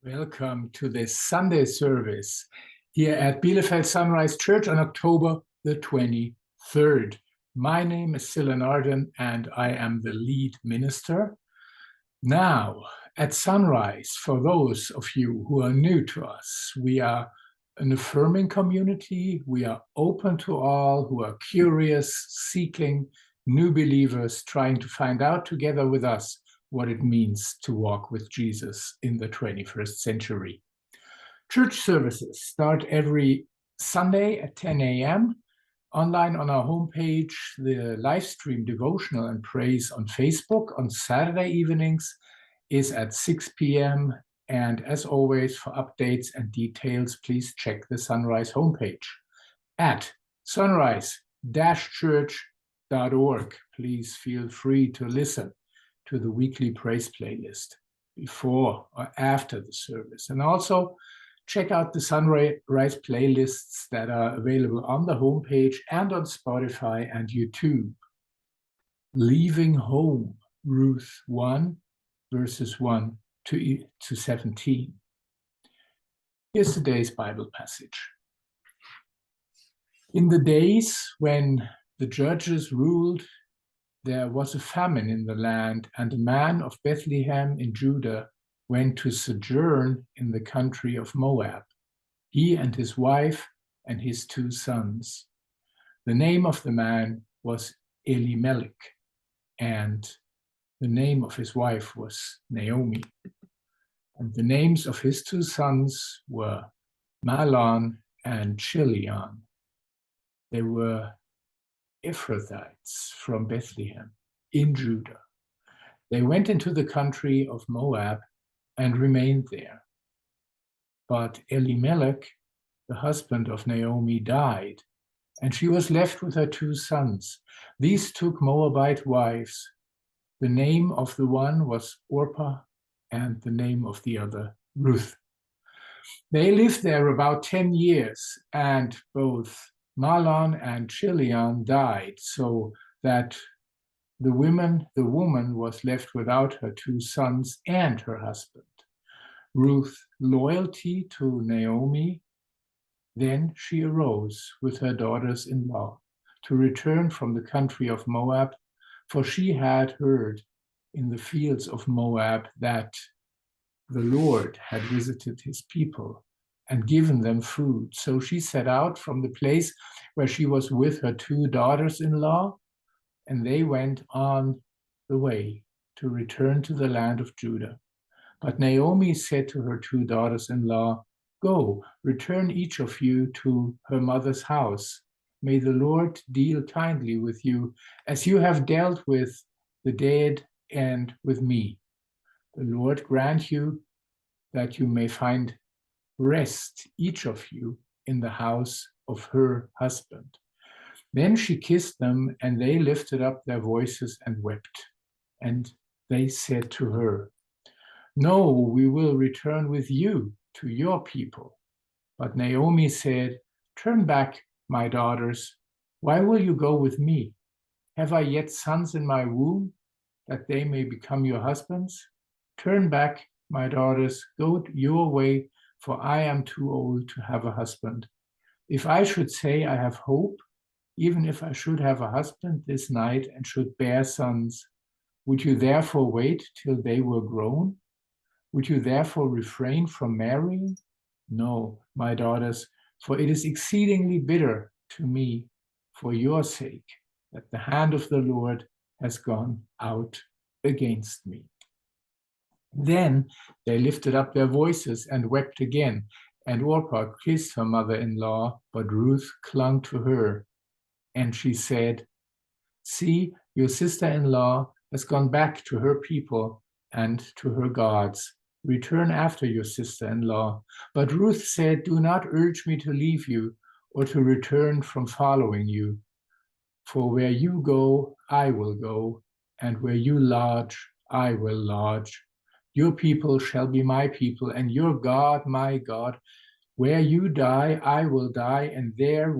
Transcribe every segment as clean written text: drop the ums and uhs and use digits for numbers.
Welcome to this Sunday service here at Bielefeld Sunrise Church on October the 23rd. My name is Celyn Arden and I am the lead minister. Now, at Sunrise, for those of you who are new to us, we are an affirming community. We are open to all who are curious, seeking, new believers, trying to find out together with us what it means to walk with Jesus in the 21st century. Church services start every Sunday at 10 a.m. Online on our homepage, the live stream devotional and praise on Facebook on Saturday evenings is at 6 p.m. And as always, for updates and details, please check the Sunrise homepage at sunrise-church.org. Please feel free to listen to the weekly praise playlist before or after the service. And also check out the Sunrise playlists that are available on the homepage and on Spotify and YouTube. Leaving home, Ruth 1, verses 1 to 17. Here's today's Bible passage. In the days when the judges ruled, there was a famine in the land, and a man of Bethlehem in Judah went to sojourn in the country of Moab, he and his wife and his 2 sons. The name of the man was Elimelech, and the name of his wife was Naomi. And the names of his 2 sons were Mahlon and Chilion. They were Ephrathites from Bethlehem in Judah. They went into the country of Moab and remained there. But Elimelech, the husband of Naomi, died, and she was left with her 2 sons. These took Moabite wives. The name of the one was Orpah, and the name of the other Ruth. They lived there about 10 years, and both Mahlon and Chilion died, so that the woman was left without her 2 sons and her husband. Ruth's loyalty to Naomi, then she arose with her daughters-in-law to return from the country of Moab, for she had heard in the fields of Moab that the Lord had visited his people and given them food. So she set out from the place where she was with her 2 daughters-in-law, and they went on the way to return to the land of Judah. But Naomi said to her 2 daughters-in-law, "Go, return each of you to her mother's house. May the Lord deal kindly with you, as you have dealt with the dead and with me. The Lord grant you that you may find rest, each of you, in the house of her husband." Then she kissed them, and they lifted up their voices and wept. And they said to her, "No, we will return with you to your people." But Naomi said, "Turn back, my daughters. Why will you go with me? Have I yet sons in my womb, that they may become your husbands? Turn back, my daughters, go your way, for I am too old to have a husband. If I should say I have hope, even if I should have a husband this night and should bear sons, would you therefore wait till they were grown? Would you therefore refrain from marrying? No, my daughters, for it is exceedingly bitter to me for your sake that the hand of the Lord has gone out against me." Then they lifted up their voices and wept again, and Orpah kissed her mother-in-law, but Ruth clung to her. And she said, "See, your sister-in-law has gone back to her people and to her gods. Return after your sister-in-law." But Ruth said, "Do not urge me to leave you or to return from following you. For where you go, I will go, and where you lodge, I will lodge. Your people shall be my people, and your God my God. Where you die, I will die, and there I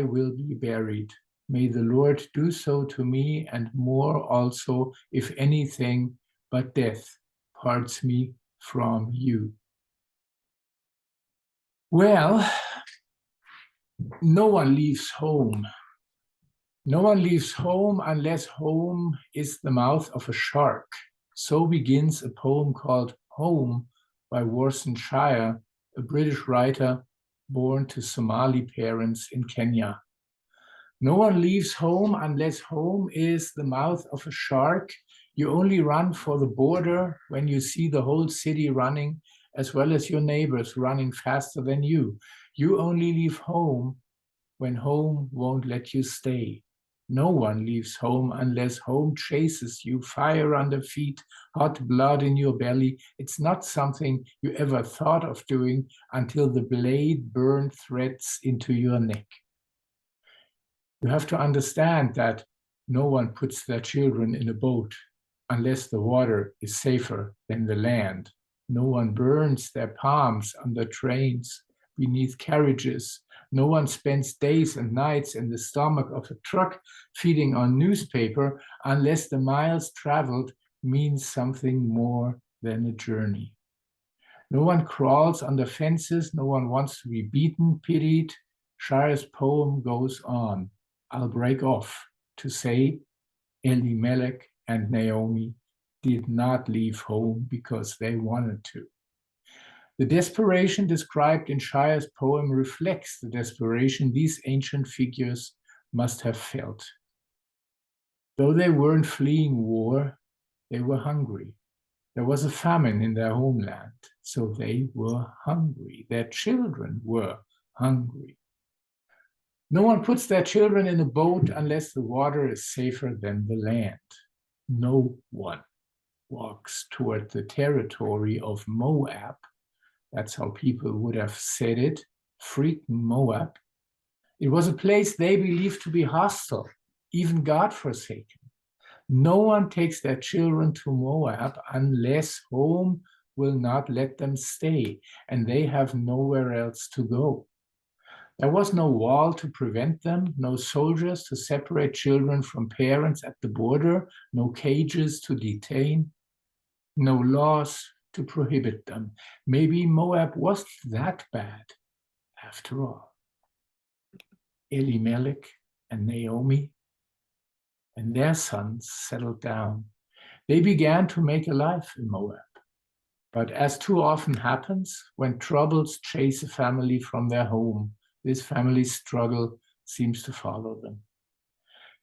will be buried. May the Lord do so to me, and more also, if anything but death parts me from you. Well, no one leaves home. No one leaves home unless home is the mouth of a shark. So begins a poem called Home by Warson Shire, a British writer born to Somali parents in Kenya. No one leaves home unless home is the mouth of a shark. You only run for the border when you see the whole city running, as well as your neighbors running faster than you. You only leave home when home won't let you stay. No one leaves home unless home chases you, fire under feet, hot blood in your belly. It's not something you ever thought of doing until the blade burned threads into your neck. You have to understand that no one puts their children in a boat unless the water is safer than the land. No one burns their palms under trains, beneath carriages. No one spends days and nights in the stomach of a truck feeding on newspaper unless the miles traveled means something more than a journey. No one crawls under fences. No one wants to be beaten, pitied. Shire's poem goes on. I'll break off to say Elimelech and Naomi did not leave home because they wanted to. The desperation described in Shire's poem reflects the desperation these ancient figures must have felt. Though they weren't fleeing war, they were hungry. There was a famine in their homeland, so they were hungry. Their children were hungry. No one puts their children in a boat unless the water is safer than the land. No one walks toward the territory of Moab. That's how people would have said it, freaking Moab. It was a place they believed to be hostile, even God-forsaken. No one takes their children to Moab unless home will not let them stay, and they have nowhere else to go. There was no wall to prevent them, no soldiers to separate children from parents at the border, no cages to detain, no laws to prohibit them. Maybe Moab wasn't that bad after all. Elimelech and Naomi and their sons settled down. They began to make a life in Moab. But as too often happens, when troubles chase a family from their home, this family's struggle seems to follow them.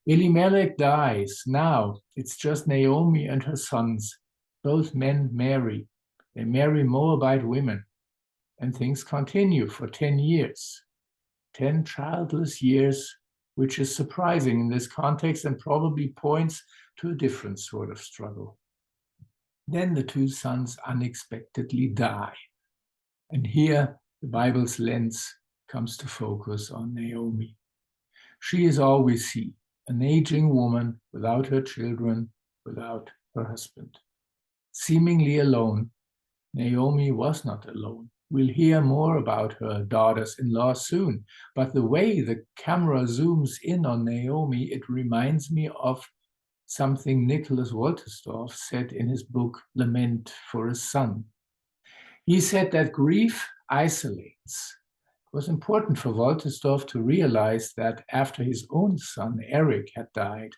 Elimelech dies. Now it's just Naomi and her sons. Both men marry. They marry Moabite women. And things continue for 10 years. 10 childless years, which is surprising in this context and probably points to a different sort of struggle. Then the two sons unexpectedly die. And here the Bible's lens comes to focus on Naomi. She is all we see, an aging woman without her children, without her husband. Seemingly alone, Naomi was not alone. We'll hear more about her daughters-in-law soon, but the way the camera zooms in on Naomi, it reminds me of something Nicholas Wolterstorff said in his book, Lament for a Son. He said that grief isolates. It was important for Wolterstorff to realize that after his own son, Eric, had died,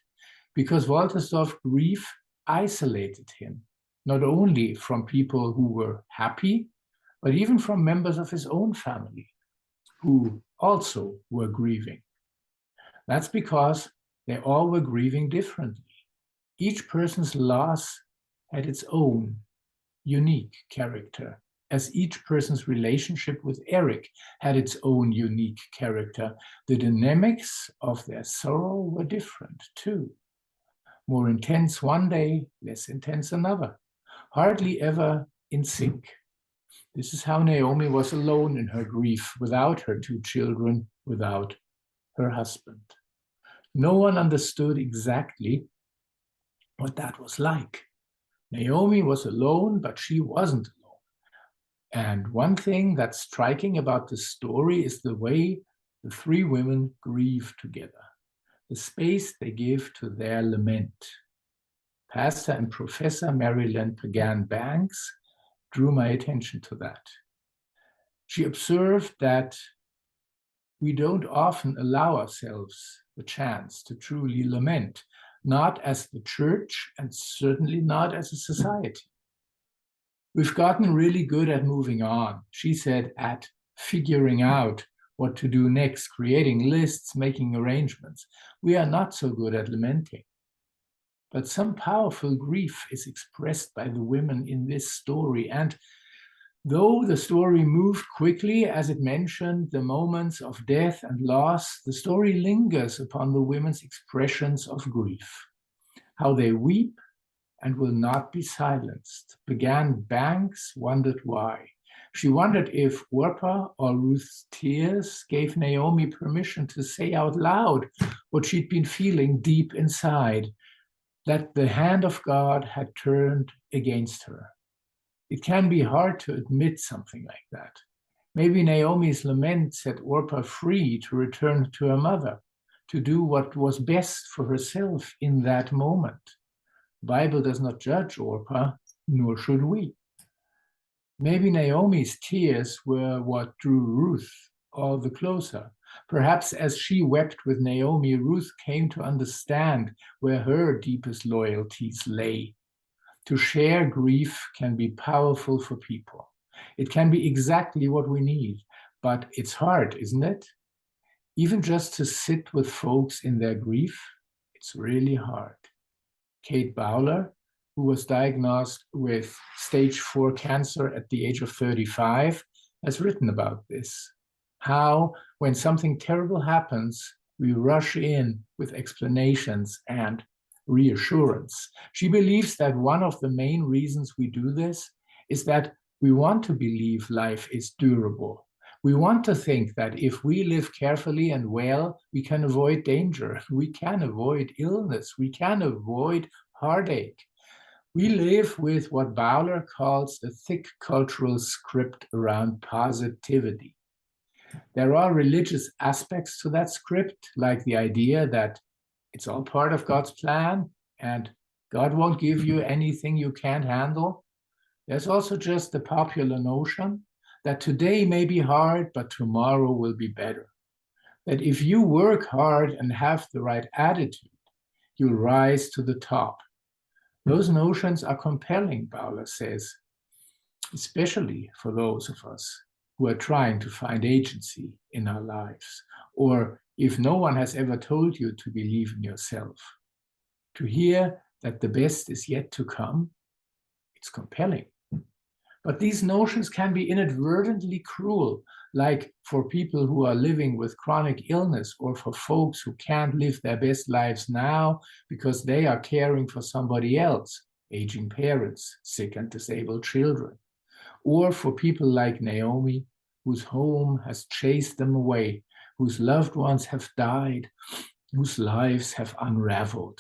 because Wolterstorff's grief isolated him, not only from people who were happy, but even from members of his own family who also were grieving. That's because they all were grieving differently. Each person's loss had its own unique character, as each person's relationship with Eric had its own unique character. The dynamics of their sorrow were different too. More intense one day, less intense another, hardly ever in sync. This is how Naomi was alone in her grief, without her two children, without her husband. No one understood exactly what that was like. Naomi was alone, but she wasn't alone. And one thing that's striking about the story is the way the three women grieve together, the space they give to their lament. Pastor and Professor Marilyn Pagan Banks drew my attention to that. She observed that we don't often allow ourselves the chance to truly lament, not as the church and certainly not as a society. We've gotten really good at moving on, she said, at figuring out what to do next, creating lists, making arrangements. We are not so good at lamenting. But some powerful grief is expressed by the women in this story. And though the story moved quickly, as it mentioned the moments of death and loss, the story lingers upon the women's expressions of grief. How they weep and will not be silenced. Began Banks wondered why. She wondered if Orpah or Ruth's tears gave Naomi permission to say out loud what she'd been feeling deep inside, that the hand of God had turned against her. It can be hard to admit something like that. Maybe Naomi's lament set Orpah free to return to her mother, to do what was best for herself in that moment. The Bible does not judge Orpah, nor should we. Maybe Naomi's tears were what drew Ruth all the closer. Perhaps as she wept with Naomi, Ruth came to understand where her deepest loyalties lay. To share grief can be powerful for people. It can be exactly what we need, but it's hard, isn't it? Even just to sit with folks in their grief, it's really hard. Kate Bowler, who was diagnosed with stage 4 cancer at the age of 35, has written about this. How, when something terrible happens, we rush in with explanations and reassurance. She believes that one of the main reasons we do this is that we want to believe life is durable. We want to think that if we live carefully and well, we can avoid danger, we can avoid illness, we can avoid heartache. We live with what Bowler calls a thick cultural script around positivity. There are religious aspects to that script, like the idea that it's all part of God's plan and God won't give you anything you can't handle. There's also just the popular notion that today may be hard, but tomorrow will be better. That if you work hard and have the right attitude, you'll rise to the top. Those notions are compelling, Bowler says, especially for those of us who are trying to find agency in our lives, or if no one has ever told you to believe in yourself. To hear that the best is yet to come, it's compelling. But these notions can be inadvertently cruel, like for people who are living with chronic illness or for folks who can't live their best lives now because they are caring for somebody else, aging parents, sick and disabled children, or for people like Naomi, whose home has chased them away, whose loved ones have died, whose lives have unraveled.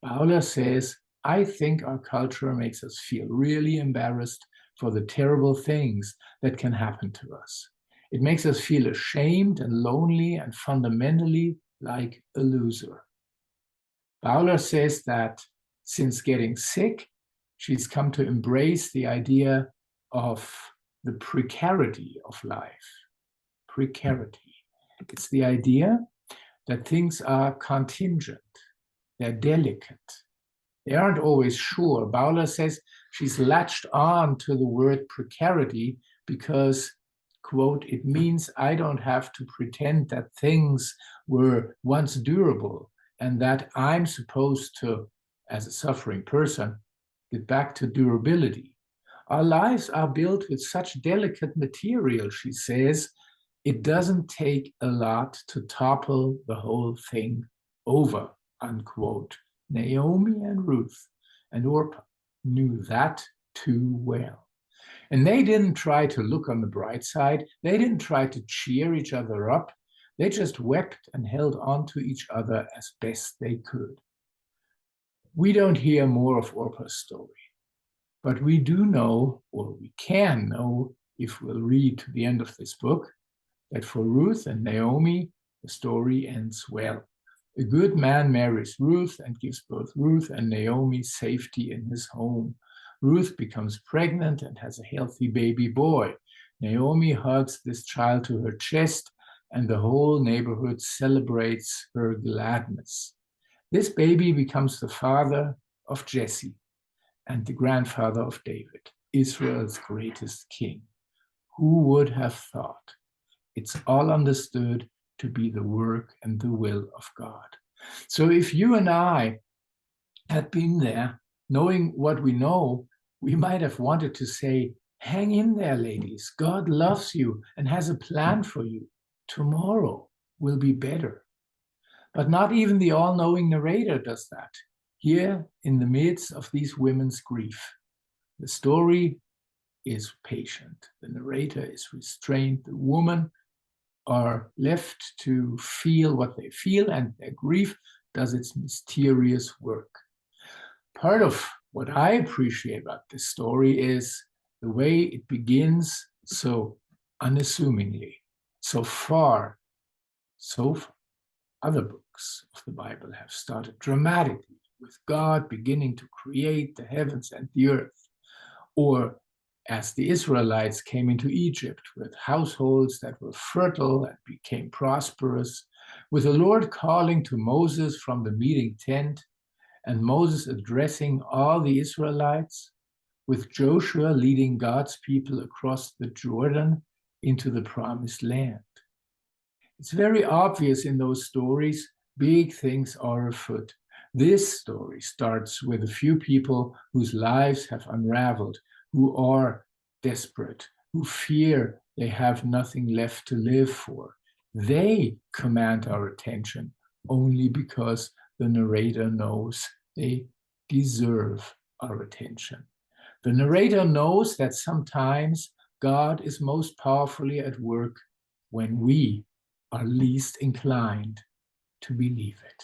Bowler says, I think our culture makes us feel really embarrassed for the terrible things that can happen to us. It makes us feel ashamed and lonely and fundamentally like a loser. Bowler says that since getting sick, she's come to embrace the idea of the precarity of life. Precarity. It's the idea that things are contingent, they're delicate. They aren't always sure. Bowler says she's latched on to the word precarity because, quote, it means I don't have to pretend that things were once durable and that I'm supposed to, as a suffering person, get back to durability. Our lives are built with such delicate material, she says, it doesn't take a lot to topple the whole thing over, unquote. Naomi and Ruth and Orpah knew that too well. And they didn't try to look on the bright side. They didn't try to cheer each other up. They just wept and held on to each other as best they could. We don't hear more of Orpah's story, but we do know, or we can know, if we'll read to the end of this book, that for Ruth and Naomi, the story ends well. A good man marries Ruth and gives both Ruth and Naomi safety in his home. Ruth becomes pregnant and has a healthy baby boy. Naomi hugs this child to her chest, and the whole neighborhood celebrates her gladness. This baby becomes the father of Jesse and the grandfather of David, Israel's greatest king. Who would have thought? It's all understood to be the work and the will of God. So if you and I had been there, knowing what we know, we might have wanted to say, hang in there, ladies. God loves you and has a plan for you. Tomorrow will be better. But not even the all-knowing narrator does that. Here, in the midst of these women's grief, the story is patient. The narrator is restrained. The women are left to feel what they feel, and their grief does its mysterious work. Part of what I appreciate about this story is the way it begins so unassumingly. So far, other books of the Bible have started dramatically with God beginning to create the heavens and the earth, or as the Israelites came into Egypt with households that were fertile and became prosperous, with the Lord calling to Moses from the meeting tent, and Moses addressing all the Israelites, with Joshua leading God's people across the Jordan into the promised land. It's very obvious in those stories, big things are afoot. This story starts with a few people whose lives have unraveled, who are desperate, who fear they have nothing left to live for. They command our attention only because the narrator knows they deserve our attention. The narrator knows that sometimes God is most powerfully at work when we are least inclined to believe it.